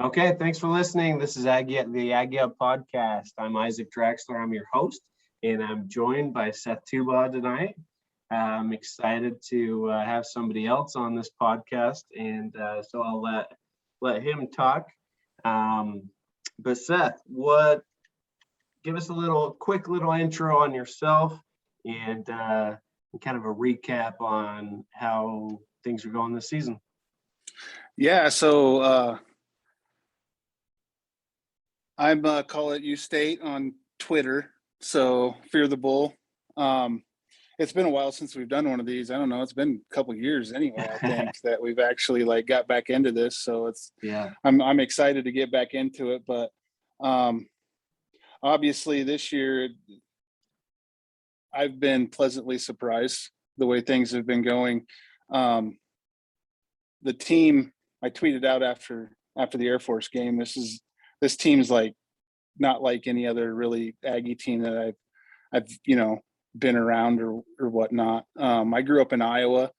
Okay, thanks for listening. This is Aggie at the Aggie Podcast. I'm Isaac Draxler. I'm your host, and I'm joined by Seth Tuba tonight. I'm excited to have somebody else on this podcast, and so I'll let him talk. But Seth, give us a quick little intro on yourself, and kind of a recap on how things are going this season. Yeah, so I'm call it U State on Twitter. So Fear the Bull. It's been a while since we've done one of these. I don't know. It's been a couple of years anyway, I think, that we've actually got back into this. So I'm excited to get back into it. But obviously this year I've been pleasantly surprised the way things have been going. The team, I tweeted out after the Air Force game, this team's like not like any other really Aggie team that I've been around or whatnot. I grew up in Iowa,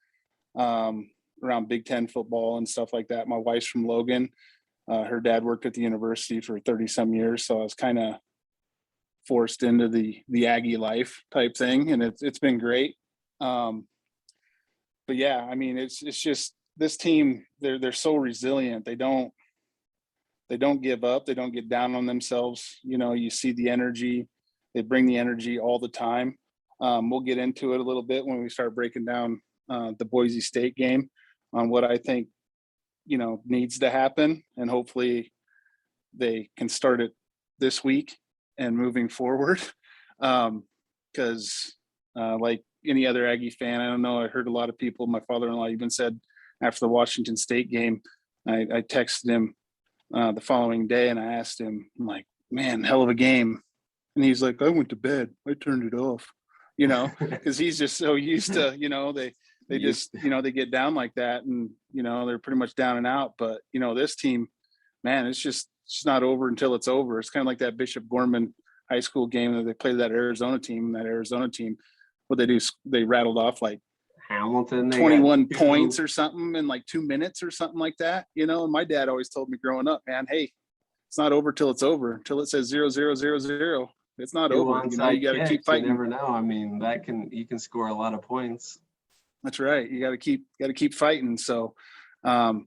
around Big Ten football and stuff like that. My wife's from Logan. Her dad worked at the university for 30 some years, so I was kind of forced into the Aggie life type thing, and it's been great. But yeah, I mean, it's just this team. They're so resilient. They don't give up. They don't get down on themselves. You see the energy. They bring the energy all the time. We'll get into it a little bit when we start breaking down the Boise State game on what I think, needs to happen. And hopefully they can start it this week and moving forward. Because like any other Aggie fan, I don't know, I heard a lot of people, my father-in-law even said after the Washington State game, I texted him the following day and I asked him, I'm like, man, hell of a game. And he's like, I went to bed. I turned it off, because he's just so used to, they just, they get down like that and, they're pretty much down and out. But, this team, man, it's not over until it's over. It's kind of like that Bishop Gorman high school game that they played that Arizona team. What they do, they rattled off like Hamilton, 21 points or something in like 2 minutes or something like that. And my dad always told me growing up, man, hey, it's not over till it's over. Till it says 0-0-0-0. It's not over. You got to keep fighting. You never know. I mean, you can score a lot of points. That's right. You got to keep fighting. So, whether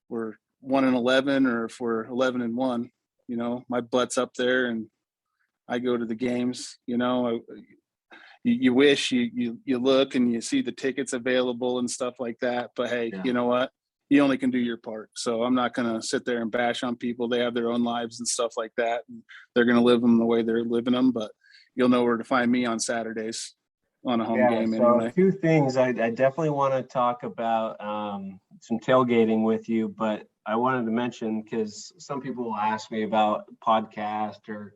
we're 1-11 or if we're 11-1, my butt's up there and I go to the games. You wish you look and you see the tickets available and stuff like that. But hey, You know what? You only can do your part. So I'm not going to sit there and bash on people. They have their own lives and stuff like that. And they're going to live them the way they're living them. But you'll know where to find me on Saturdays on a home game anyway. So 2 things. I definitely want to talk about some tailgating with you, but I wanted to mention, because some people will ask me about podcast or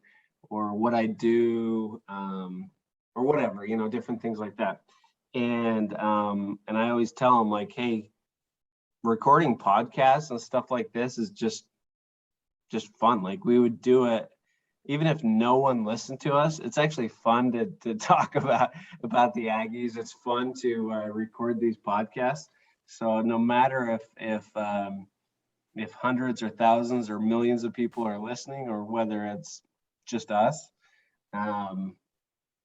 what I do or whatever, different things like that. And I always tell them, like, hey, recording podcasts and stuff like this is just fun. Like, we would do it even if no one listened to us. It's actually fun to talk about the Aggies. It's fun to record these podcasts. So no matter if hundreds or thousands or millions of people are listening, or whether it's just us,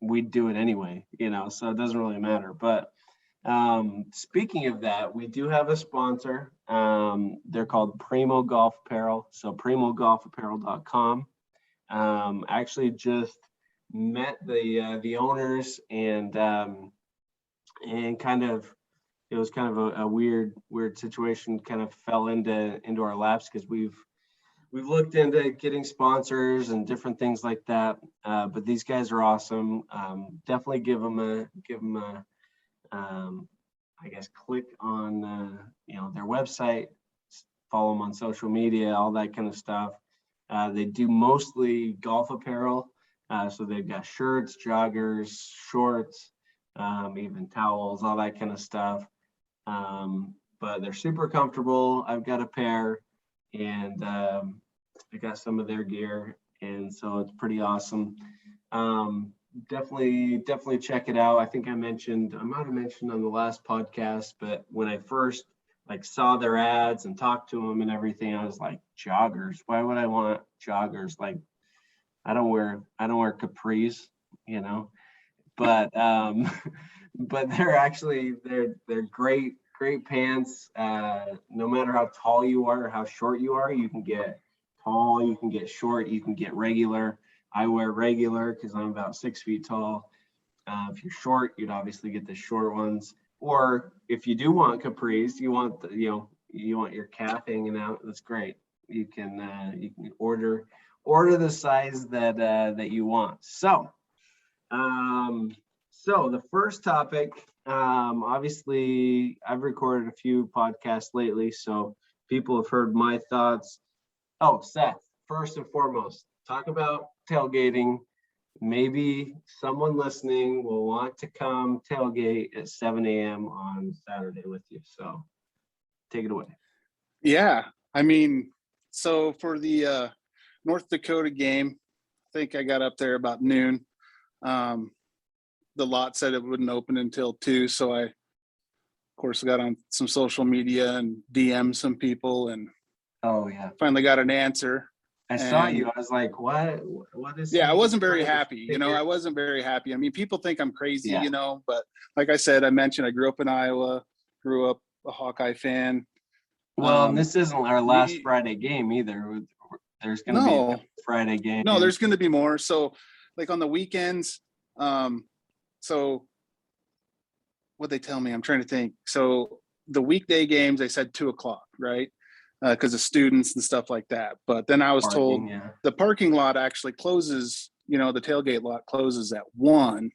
we'd do it anyway, so it doesn't really matter. But speaking of that, we do have a sponsor. They're called Primo Golf Apparel. So primogolfapparel.com. Actually just met the owners and kind of, it was kind of a weird situation, kind of fell into our laps, because we've looked into getting sponsors and different things like that. But these guys are awesome. Definitely give them a I guess click on their website, follow them on social media, all that kind of stuff. They do mostly golf apparel, so they've got shirts, joggers, shorts, even towels, all that kind of stuff. But they're super comfortable. I've got a pair, and I got some of their gear, and so it's pretty awesome. Definitely check it out. I think I might have mentioned on the last podcast, but when I first like saw their ads and talked to them and everything. I was like, joggers, why would I want joggers? Like, I don't wear capris, you know, but but they're great pants. No matter how tall you are or how short you are, you can get tall, you can get short, you can get regular. I wear regular because I'm about 6 feet tall. If you're short, you'd obviously get the short ones. Or if you do want capris, you want your calf hanging out. That's great. You can order the size that you want. So the first topic, obviously I've recorded a few podcasts lately, so people have heard my thoughts. Oh, Seth, first and foremost, talk about tailgating. Maybe someone listening will want to come tailgate at 7 a.m. on Saturday with you. So take it away. Yeah. I mean, so for the North Dakota game, I think I got up there about noon. The lot said it wouldn't open until 2. So I, of course, got on some social media and DM'd some people and finally got an answer. I saw you. I was like, what is? Yeah, I wasn't very happy. I wasn't very happy. I mean, people think I'm crazy, but like I said, I mentioned I grew up in Iowa, grew up a Hawkeye fan. Well, and this isn't our last Friday game either. There's going to be a Friday game. No, there's going to be more. So like on the weekends, so what they tell me, I'm trying to think. So the weekday games, they said 2:00, right? Because of students and stuff like that. But then I was told the parking lot actually closes, the tailgate lot closes at 1.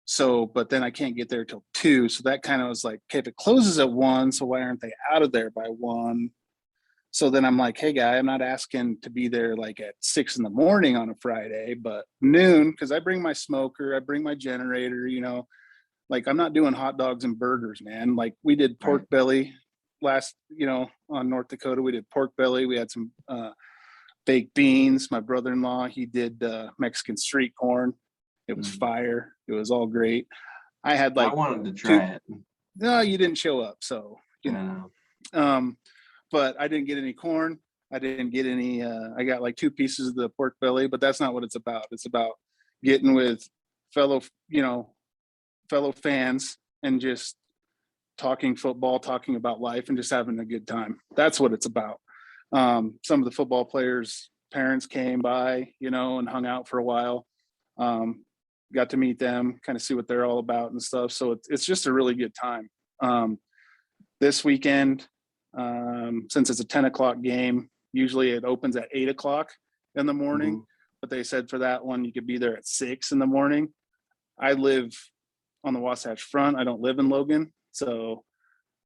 So, but then I can't get there till 2. So that kind of was like, okay, if it closes at 1, so why aren't they out of there by 1? So then I'm like, hey guy, I'm not asking to be there like at 6 in the morning on a Friday, but noon, because I bring my smoker, I bring my generator, like I'm not doing hot dogs and burgers, man. Like we did pork belly last, on North Dakota, we did pork belly. We had some baked beans. My brother-in-law, he did Mexican street corn. It was fire. It was all great. I had like, I wanted to try it. No, you didn't show up. So, but I didn't get any corn. I didn't get any, I got like 2 pieces of the pork belly, but that's not what it's about. It's about getting with fellow fans and just talking football, talking about life, and just having a good time. That's what it's about. Some of the football players' parents came by, and hung out for a while. Got to meet them, kind of see what they're all about and stuff. So it's just a really good time. This weekend, since it's a 10:00 game, usually it opens at 8:00 in the morning, but they said for that one, you could be there at 6 in the morning. I live on the Wasatch Front. I don't live in Logan. So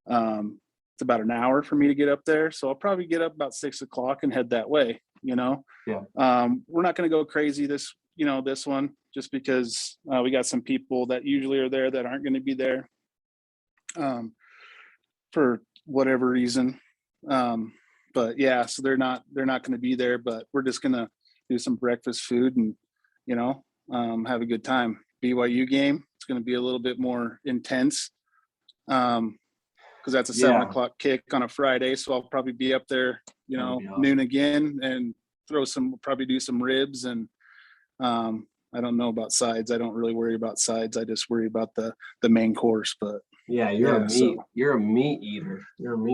it's about an hour for me to get up there. So I'll probably get up about 6:00 and head that way, We're not going to go crazy this one, just because we got some people that usually are there that aren't going to be there for whatever reason. But yeah, so they're not going to be there, but we're just going to do some breakfast food and, have a good time. BYU game, it's going to be a little bit more intense. Because that's a 7:00 kick on a Friday. So I'll probably be up there, noon again, and probably do some ribs. And I don't know about sides. I don't really worry about sides. I just worry about the main course. But you're a meat eater.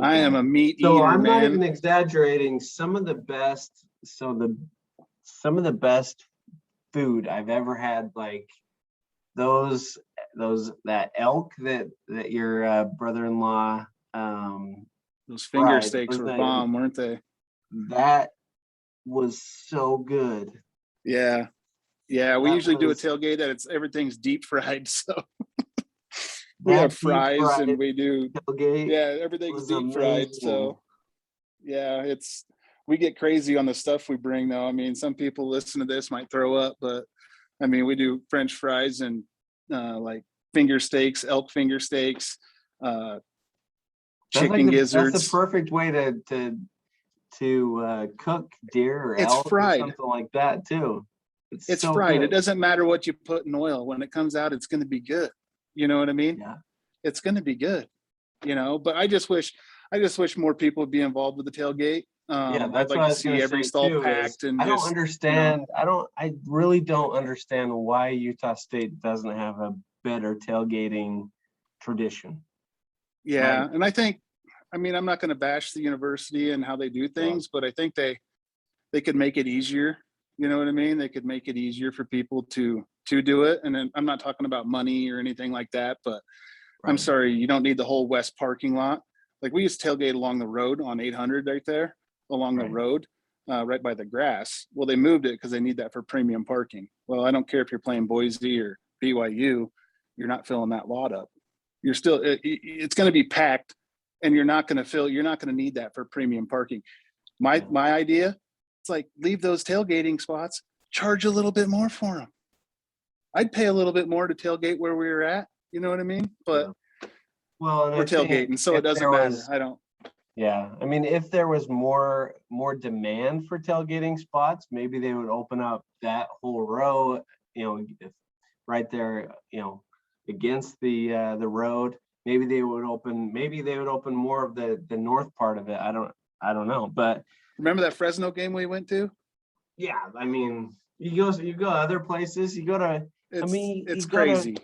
I am a meat eater. So I'm not even exaggerating. Some of the best food I've ever had, like that elk that your brother-in-law those finger steaks were bomb, weren't they? That was so good. Yeah we usually do a tailgate that everything's deep fried, so we have fries and we do tailgate. Everything's deep fried. So we get crazy on the stuff we bring though. I mean, some people listen to this might throw up, but I mean, we do French fries and like finger steaks, elk finger steaks, chicken gizzards. That's the perfect way to cook deer or elk fried. Or something like that too. It's so fried. Good. It doesn't matter what you put in oil. When it comes out, it's going to be good. You know what I mean? Yeah. It's going to be good. but I just wish more people would be involved with the tailgate. Yeah, I'd that's like what I to was going see to every say stall too. Is packed and I don't just, understand. I really don't understand why Utah State doesn't have a better tailgating tradition. yeah. Like, And I'm not going to bash the university and how they do things, but I think they could make it easier. You know what I mean? They could make it easier for people to do it. And then I'm not talking about money or anything like that, but I'm right, sorry, you don't need the whole west parking lot. Like we used to tailgate along the road on 800 right there, along the right. road, right by the grass. Well, they moved it because they need that for premium parking. Well, I don't care if you're playing Boise or BYU, you're not filling that lot up. You're still, it's going to be packed, and you're not going to need that for premium parking. My Yeah. my idea, it's like leave those tailgating spots, charge a little bit more for them. I'd pay a little bit more to tailgate where we were at. You know what I mean? But Well, and we're I think tailgating, so it if doesn't there matter. was, I don't. yeah, I mean, if there was more demand for tailgating spots, maybe they would open up that whole row, if right there, against the road. Maybe they would open more of the north part of it. I don't know, but Remember that Fresno game we went to? yeah, I mean, you go other places. You go to, I mean, It's you go to crazy.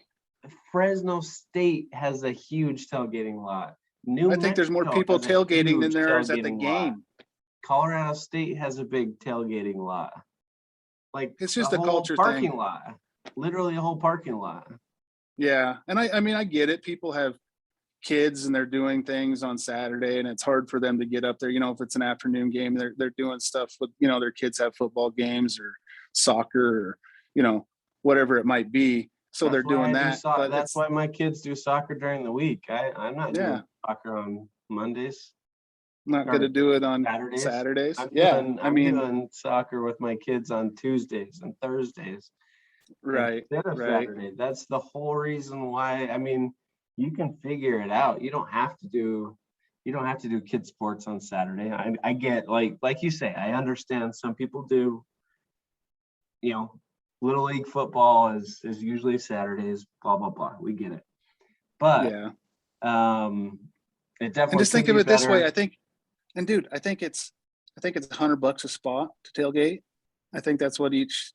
Fresno State has a huge tailgating lot. New I think there's more Mexico people has a tailgating than huge there is at the tailgating lot. game. Colorado State has a big tailgating lot. Like It's a just a whole culture parking thing. lot. Literally a whole parking lot. Yeah, and I mean I get it. People have kids and they're doing things on Saturday, and it's hard for them to get up there. If it's an afternoon game, they're doing stuff with their kids have football games or soccer or whatever it might be. So That's they're why doing I do that. soccer. But That's it's why my kids do soccer during the week. I'm not yeah, doing soccer on Mondays not going to or do it on Saturdays. Saturdays. Yeah, I I'm mean, doing soccer with my kids on Tuesdays and Thursdays right, instead of right. Saturday. That's the whole reason why. I mean, you can figure it out. You don't have to do kids sports on Saturday. I get like you say, I understand some people do, little league football is usually Saturdays, blah blah blah. We get it. But Yeah. it And definitely just could think of be it this way. better Dude, I think it's $100 a spot to tailgate. I think that's what each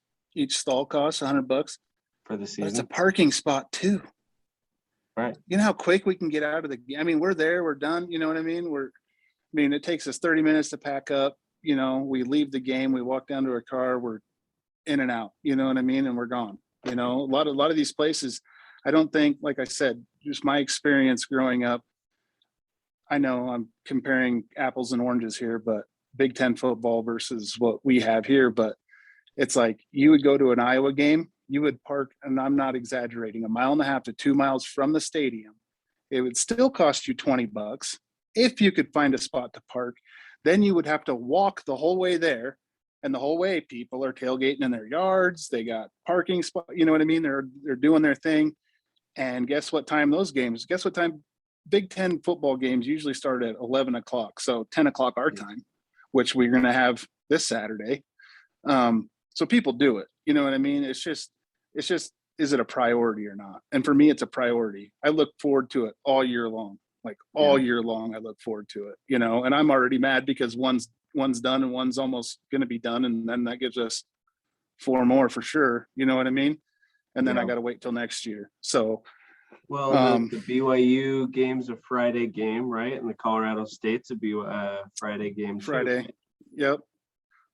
stall costs, $100. for the But it's a season. parking spot too. Right. You know how quick we can get out of the game. I mean, we're there, we're done. You know what I mean? It takes us 30 minutes to pack up. We leave the game, we walk down to our car, we're in and out. You know what I mean? And we're gone. A lot of these places, I don't think, like I said, just my experience growing up. I know I'm comparing apples and oranges here, but Big Ten football versus what we have here. But it's like you would go to an Iowa game, you would park, and I'm not exaggerating, 1.5 to 2 miles from the stadium. It would still cost you $20 if you could find a spot to park. Then you would have to walk the whole way there. And the whole way people are tailgating in their yards. They got parking spot. You know what I mean? They're doing their thing. And guess what time Big Ten football games usually start at 11 o'clock. So 10 o'clock our time, which we're going to have this Saturday. So people do it. You know what I mean? It's just, is it a priority or not? And for me, it's a priority. I look forward to it all year long. Like all year long, I look forward to it, and I'm already mad because one's done and one's almost going to be done. And then that gives us 4 more for sure. You know what I mean? And then I got to wait till next year. So, Well, the BYU game's a Friday game, right? And the Colorado State's a Friday game too. Friday. Right? Yep.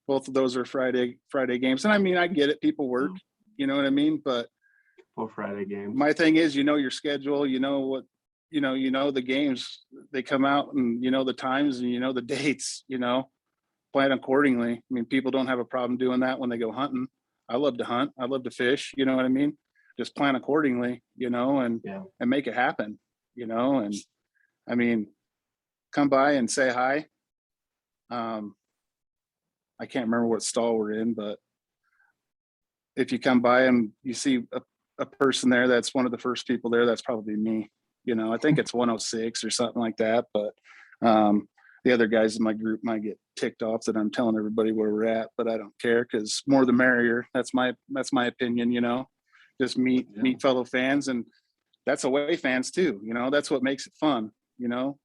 Both of those are Friday games. And I mean, I get it. People work, you know what I mean? But Friday games. My thing is, your schedule, what, the games, they come out and the times and the dates, plan accordingly. I mean, people don't have a problem doing that when they go hunting. I love to hunt. I love to fish. You know what I mean? Just plan accordingly, and make it happen, and I mean, come by and say hi. I can't remember what stall we're in, but if you come by and you see a person there, that's one of the first people there, that's probably me. I think it's 106 or something like that. But the other guys in my group might get ticked off that I'm telling everybody where we're at, but I don't care, because more the merrier. That's my opinion. Just meet fellow fans, and that's away fans too. That's what makes it fun. you know?